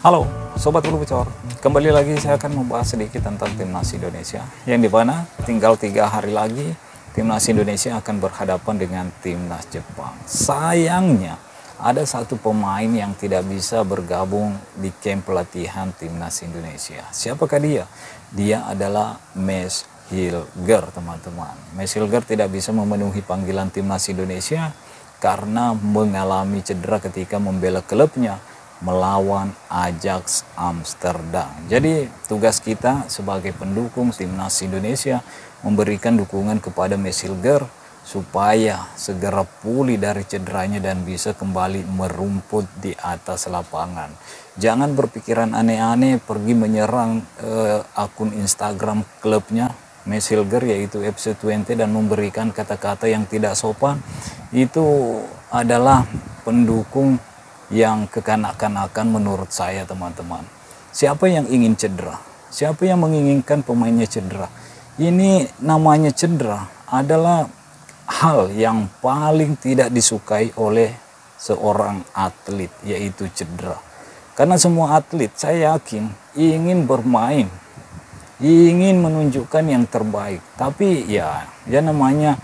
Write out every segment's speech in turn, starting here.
Halo Sobat Bulu Bocor, kembali lagi saya akan membahas sedikit tentang Timnas Indonesia, yang dimana tinggal 3 hari lagi Timnas Indonesia akan berhadapan dengan Timnas Jepang. Sayangnya ada satu pemain yang tidak bisa bergabung di camp pelatihan Timnas Indonesia. Siapakah dia? Dia adalah Mes Hilger, teman-teman. Mes Hilger tidak bisa memenuhi panggilan Timnas Indonesia karena mengalami cedera ketika membela klubnya melawan Ajax Amsterdam. Jadi tugas kita sebagai pendukung Timnas Indonesia memberikan dukungan kepada Mes Hilger supaya segera pulih dari cederanya dan bisa kembali merumput di atas lapangan. Jangan berpikiran aneh-aneh pergi menyerang akun Instagram klubnya Mes Hilger yaitu FC20 dan memberikan kata-kata yang tidak sopan. Itu adalah pendukung yang kekanak-kanakan menurut saya, teman-teman. Siapa yang ingin cedera? Siapa yang menginginkan pemainnya cedera? Ini namanya cedera adalah hal yang paling tidak disukai oleh seorang atlet, yaitu cedera. Karena semua atlet, saya yakin, ingin bermain, ingin menunjukkan yang terbaik. Tapi ya namanya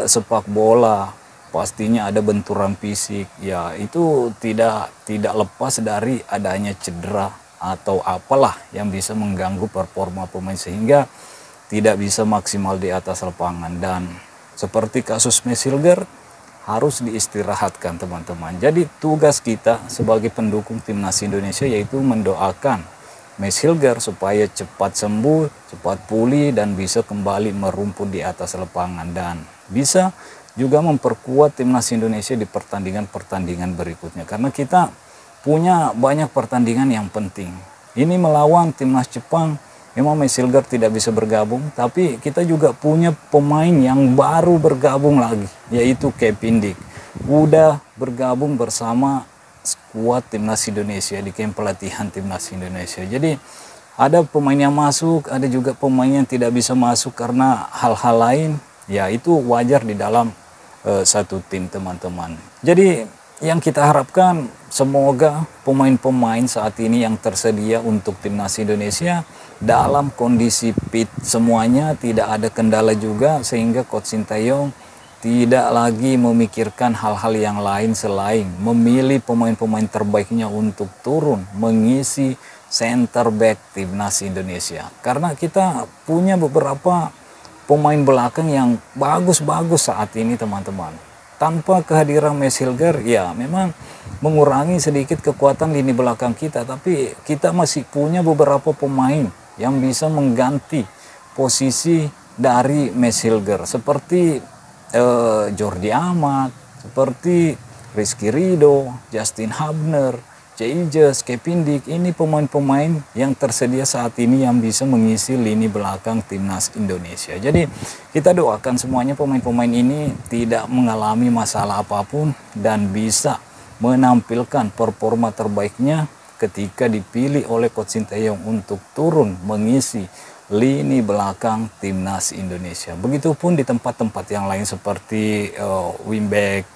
sepak bola, pastinya ada benturan fisik, ya itu tidak lepas dari adanya cedera atau apalah yang bisa mengganggu performa pemain sehingga tidak bisa maksimal di atas lapangan. Dan seperti kasus Mes Hilger harus diistirahatkan, teman-teman. Jadi tugas kita sebagai pendukung Timnas Indonesia yaitu mendoakan Mes Hilger supaya cepat sembuh, cepat pulih dan bisa kembali merumput di atas lapangan dan bisa juga memperkuat Timnas Indonesia di pertandingan-pertandingan berikutnya. Karena kita punya banyak pertandingan yang penting. Ini melawan Timnas Jepang, memang Mes Hilger tidak bisa bergabung, tapi kita juga punya pemain yang baru bergabung lagi, yaitu Kevin Dick. Udah bergabung bersama skuad Timnas Indonesia di camp pelatihan Timnas Indonesia. Jadi ada pemain yang masuk, ada juga pemain yang tidak bisa masuk karena hal-hal lain. Ya itu wajar di dalam satu tim, teman-teman. Jadi yang kita harapkan semoga pemain-pemain saat ini yang tersedia untuk Timnas Indonesia dalam kondisi fit semuanya, tidak ada kendala juga sehingga Coach Sintayong tidak lagi memikirkan hal-hal yang lain selain memilih pemain-pemain terbaiknya untuk turun mengisi center back Timnas Indonesia. Karena kita punya beberapa pemain belakang yang bagus-bagus saat ini, teman-teman. Tanpa kehadiran Mes Hilger, ya memang mengurangi sedikit kekuatan lini belakang kita, tapi kita masih punya beberapa pemain yang bisa mengganti posisi dari Mes Hilger seperti Jordi Amat, seperti Rizky Ridho, Justin Hubner, Cijs, Kevin Dick. Ini pemain-pemain yang tersedia saat ini yang bisa mengisi lini belakang Timnas Indonesia. Jadi kita doakan semuanya pemain-pemain ini tidak mengalami masalah apapun dan bisa menampilkan performa terbaiknya ketika dipilih oleh Coach Sintayong untuk turun mengisi lini belakang Timnas Indonesia. Begitupun di tempat-tempat yang lain seperti wingback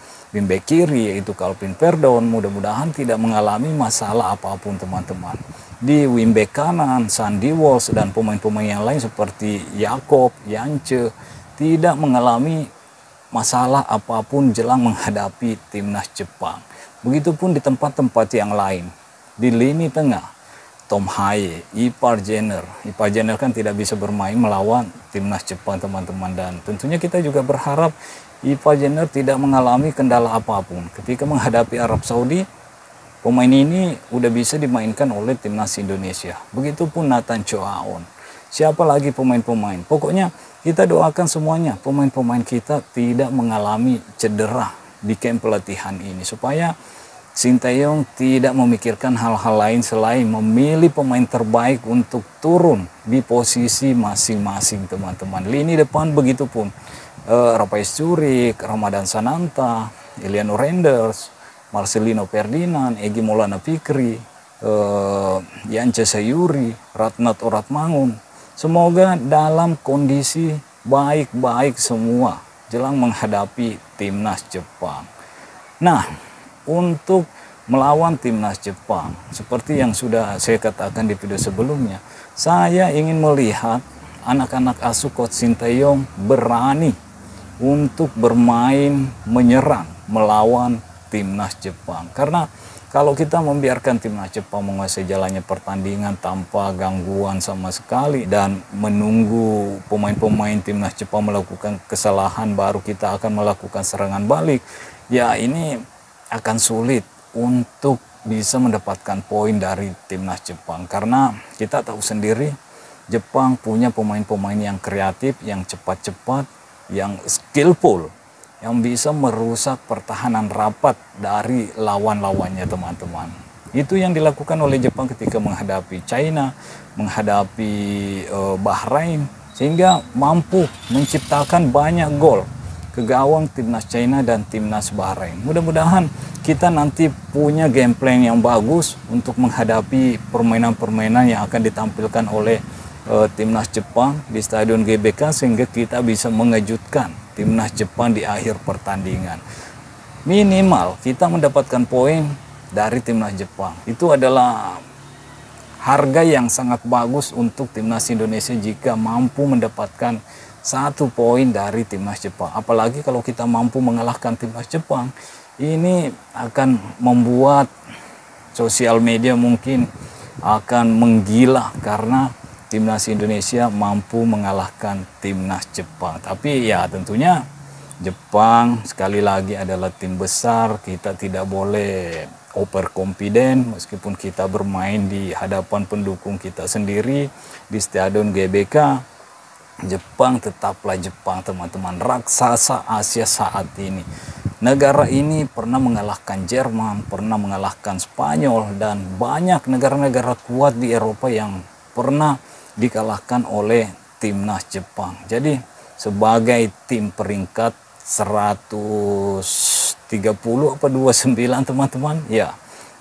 kiri yaitu Calvin Verdon, mudah-mudahan tidak mengalami masalah apapun, teman-teman. Di wingback kanan Sandy Walsh dan pemain-pemain yang lain seperti Jakob, Yance tidak mengalami masalah apapun jelang menghadapi Timnas Jepang. Begitupun di tempat-tempat yang lain. Di lini tengah Tom Haye, Ipar Jenner kan tidak bisa bermain melawan Timnas Jepang, teman-teman, dan tentunya kita juga berharap Ipar Jenner tidak mengalami kendala apapun ketika menghadapi Arab Saudi. Pemain ini udah bisa dimainkan oleh Timnas Indonesia. Begitupun Nathan Choaon. Siapa lagi pemain-pemain? Pokoknya kita doakan semuanya pemain-pemain kita tidak mengalami cedera di camp pelatihan ini supaya Sintayong tidak memikirkan hal-hal lain selain memilih pemain terbaik untuk turun di posisi masing-masing, teman-teman. Lini depan begitupun. Rafael Struijk, Ramadan Sananta, Eliano Renders, Marcelino Ferdinand, Egy Maulana Fikri, Yance Sayuri, Ratnat Oratmangun. Semoga dalam kondisi baik-baik semua jelang menghadapi Timnas Jepang. Nah, untuk melawan timnas Jepang. Seperti yang sudah saya katakan di video sebelumnya, saya ingin melihat anak-anak asuh Coach Sinteyong berani untuk bermain menyerang melawan timnas Jepang. Karena kalau kita membiarkan timnas Jepang menguasai jalannya pertandingan tanpa gangguan sama sekali dan menunggu pemain-pemain timnas Jepang melakukan kesalahan baru kita akan melakukan serangan balik, ya ini akan sulit untuk bisa mendapatkan poin dari timnas Jepang. Karena kita tahu sendiri Jepang punya pemain-pemain yang kreatif, yang cepat-cepat, yang skillful, yang bisa merusak pertahanan rapat dari lawan-lawannya teman-teman. Itu yang dilakukan oleh Jepang ketika menghadapi China, menghadapi Bahrain, sehingga mampu menciptakan banyak gol ke gawang timnas China dan timnas Bahrain. Mudah-mudahan kita nanti punya game plan yang bagus untuk menghadapi permainan-permainan yang akan ditampilkan oleh timnas Jepang di Stadion GBK, sehingga kita bisa mengejutkan timnas Jepang di akhir pertandingan. Minimal kita mendapatkan poin dari timnas Jepang. Itu adalah harga yang sangat bagus untuk timnas Indonesia jika mampu mendapatkan 1 poin dari timnas Jepang. Apalagi kalau kita mampu mengalahkan timnas Jepang, ini akan membuat sosial media mungkin akan menggila karena timnas Indonesia mampu mengalahkan timnas Jepang. Tapi ya tentunya Jepang sekali lagi adalah tim besar. Kita tidak boleh overconfident meskipun kita bermain di hadapan pendukung kita sendiri di Stadion GBK. Jepang tetaplah Jepang teman-teman, raksasa Asia saat ini. Negara ini pernah mengalahkan Jerman, pernah mengalahkan Spanyol, dan banyak negara-negara kuat di Eropa yang pernah dikalahkan oleh timnas Jepang. Jadi sebagai tim peringkat 130 apa 29 teman-teman, ya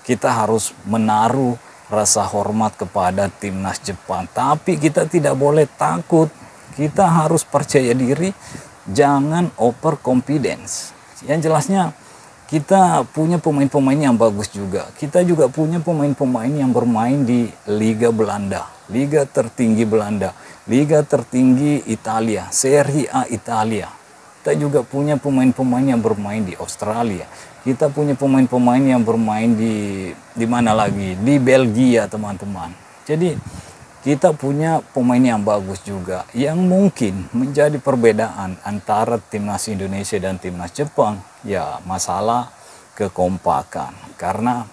kita harus menaruh rasa hormat kepada timnas Jepang. Tapi kita tidak boleh takut, kita harus percaya diri, jangan overconfidence. Yang jelasnya kita punya pemain-pemain yang bagus juga. Kita juga punya pemain-pemain yang bermain di Liga Belanda, Liga tertinggi Belanda, Liga tertinggi Italia, Serie A Italia. Kita juga punya pemain-pemain yang bermain di Australia. Kita punya pemain-pemain yang bermain di mana lagi? Di Belgia, teman-teman. Jadi kita punya pemain yang bagus juga, yang mungkin menjadi perbedaan antara timnas Indonesia dan timnas Jepang, ya masalah kekompakan. Karena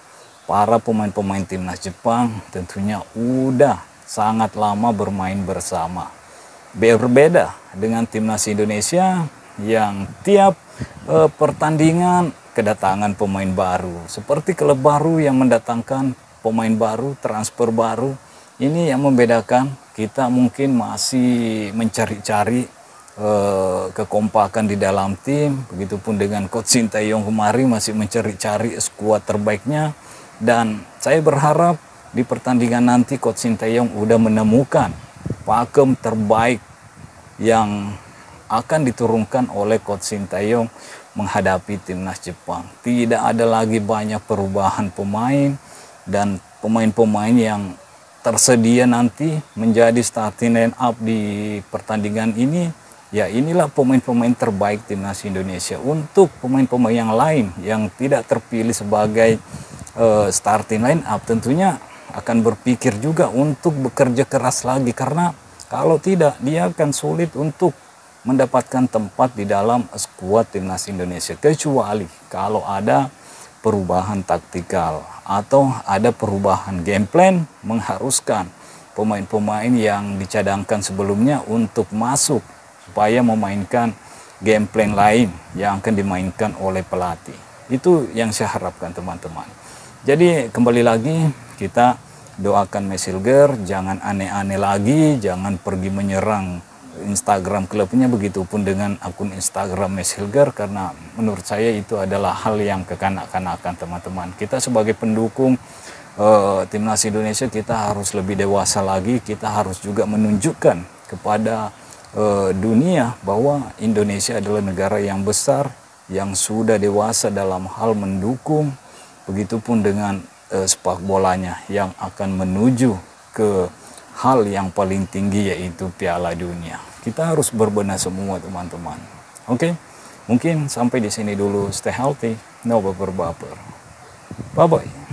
para pemain-pemain timnas Jepang tentunya udah sangat lama bermain bersama. Berbeda dengan timnas Indonesia yang tiap pertandingan kedatangan pemain baru. Seperti klub baru yang mendatangkan pemain baru, transfer baru. Ini yang membedakan. Kita mungkin masih mencari-cari kekompakan di dalam tim. Begitupun dengan Coach Sinteyong kemarin masih mencari-cari skuad terbaiknya. Dan saya berharap di pertandingan nanti Coach Sinteyong udah menemukan pakem terbaik yang akan diturunkan oleh Coach Sinteyong menghadapi timnas Jepang. Tidak ada lagi banyak perubahan pemain, dan pemain-pemain yang tersedia nanti menjadi starting line up di pertandingan ini, ya inilah pemain-pemain terbaik timnas Indonesia. Untuk pemain-pemain yang lain yang tidak terpilih sebagai starting line up, tentunya akan berpikir juga untuk bekerja keras lagi, karena kalau tidak dia akan sulit untuk mendapatkan tempat di dalam skuad timnas Indonesia, kecuali kalau ada perubahan taktikal atau ada perubahan game plan mengharuskan pemain-pemain yang dicadangkan sebelumnya untuk masuk supaya memainkan game plan lain yang akan dimainkan oleh pelatih. Itu yang saya harapkan teman-teman. Jadi kembali lagi kita doakan Mesilger jangan aneh-aneh lagi, jangan pergi menyerang Instagram klubnya, begitupun dengan akun Instagram Mesilger, karena menurut saya itu adalah hal yang kekanak-kanakan teman-teman. Kita sebagai pendukung timnas Indonesia, kita harus lebih dewasa lagi. Kita harus juga menunjukkan kepada dunia bahwa Indonesia adalah negara yang besar, yang sudah dewasa dalam hal mendukung Begitupun dengan sepak bolanya yang akan menuju ke hal yang paling tinggi, yaitu Piala Dunia. Kita harus berbenah semua, teman-teman. Oke, mungkin sampai di sini dulu. Stay healthy, no baper-baper. Bye-bye.